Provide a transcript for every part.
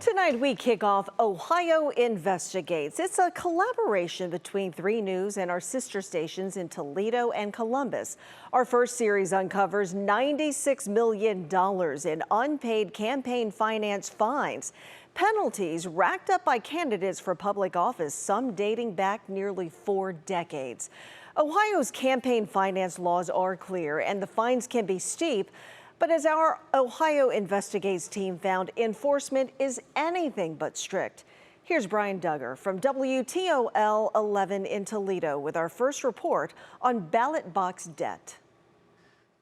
Tonight we kick off Ohio Investigates. It's a collaboration between 3 News and our sister stations in Toledo and Columbus. Our first series uncovers $96 million in unpaid campaign finance fines. Penalties racked up by candidates for public office, some dating back nearly 4 decades. Ohio's campaign finance laws are clear and the fines can be steep. But as our Ohio Investigates team found, enforcement is anything but strict. Here's Brian Duggar from WTOL 11 in Toledo with our first report on ballot box debt.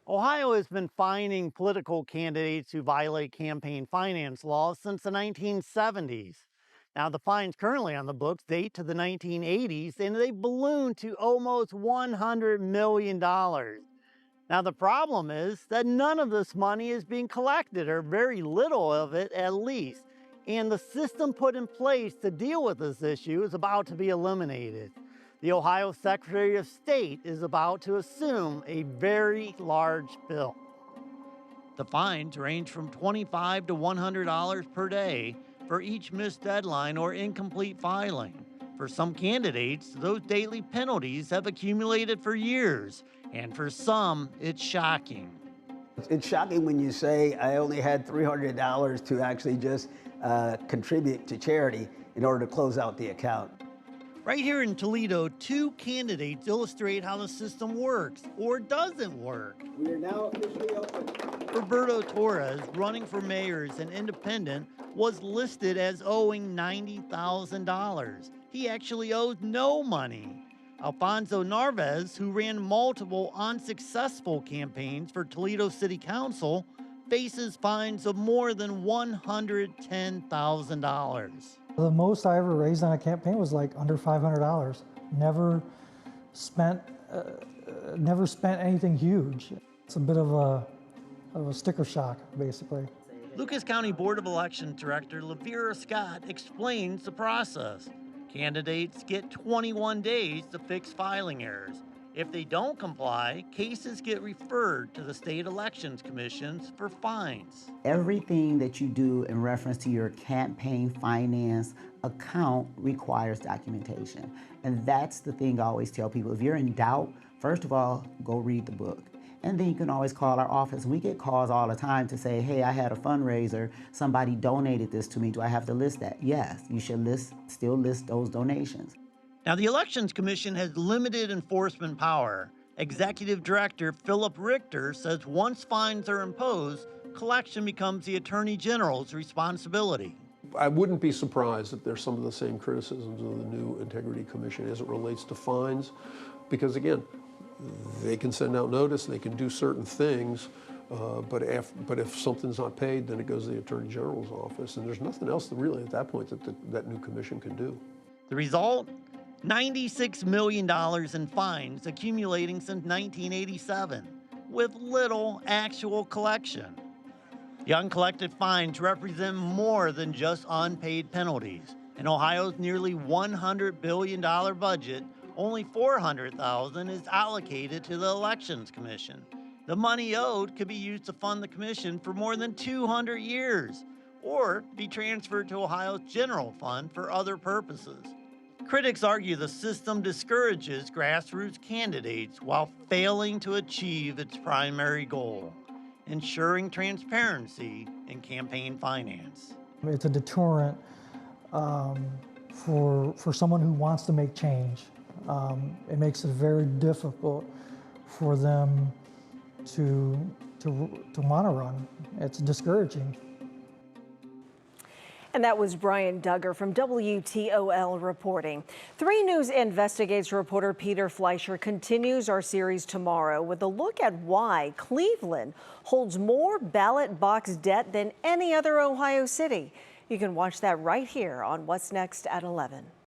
Ohio has been fining political candidates who violate campaign finance laws since the 1970s. Now, the fines currently on the books date to the 1980s, and they ballooned to almost $100 million. Now, the problem is that none of this money is being collected, or very little of it at least. And the system put in place to deal with this issue is about to be eliminated. The Ohio Secretary of State is about to assume a very large bill. The fines range from $25 to $100 per day for each missed deadline or incomplete filing. For some candidates, those daily penalties have accumulated for years, and for some, it's shocking. It's shocking when you say I only had $300 to actually just contribute to charity in order to close out the account. Right here in Toledo, 2 candidates illustrate how the system works or doesn't work. We are now officially open. Roberto Torres, running for mayor as an independent, was listed as owing $90,000. He actually owes no money. Alfonso Narvez, who ran multiple unsuccessful campaigns for Toledo City Council, faces fines of more than $110,000. The most I ever raised on a campaign was like under $500. Never spent anything huge. It's a bit of a sticker shock, basically. Lucas County Board of Elections Director Lavera Scott explains the process. Candidates get 21 days to fix filing errors. If they don't comply, cases get referred to the state elections commissions for fines. Everything that you do in reference to your campaign finance account requires documentation. And that's the thing I always tell people. If you're in doubt, first of all, go read the book. And then you can always call our office. We get calls all the time to say, hey, I had a fundraiser, somebody donated this to me, do I have to list that? Yes, you should still list those donations. Now, the Elections Commission has limited enforcement power. Executive Director Philip Richter says once fines are imposed, collection becomes the Attorney General's responsibility. I wouldn't be surprised if there's some of the same criticisms of the new Integrity Commission as it relates to fines, because again, they can send out notice, they can do certain things, but if something's not paid, then it goes to the Attorney General's office, and there's nothing else that really at that point that new commission can do. The result? $96 million in fines accumulating since 1987, with little actual collection. The uncollected fines represent more than just unpaid penalties. In Ohio's nearly $100 billion budget, only $400,000 is allocated to the Elections Commission. The money owed could be used to fund the commission for more than 200 years, or be transferred to Ohio's general fund for other purposes. Critics argue the system discourages grassroots candidates while failing to achieve its primary goal, ensuring transparency in campaign finance. It's a deterrent for someone who wants to make change. It makes it very difficult for them to want to run. It's discouraging. And that was Brian Duggar from WTOL reporting. 3 News Investigates reporter Peter Fleischer continues our series tomorrow with a look at why Cleveland holds more ballot box debt than any other Ohio city. You can watch that right here on What's Next at 11.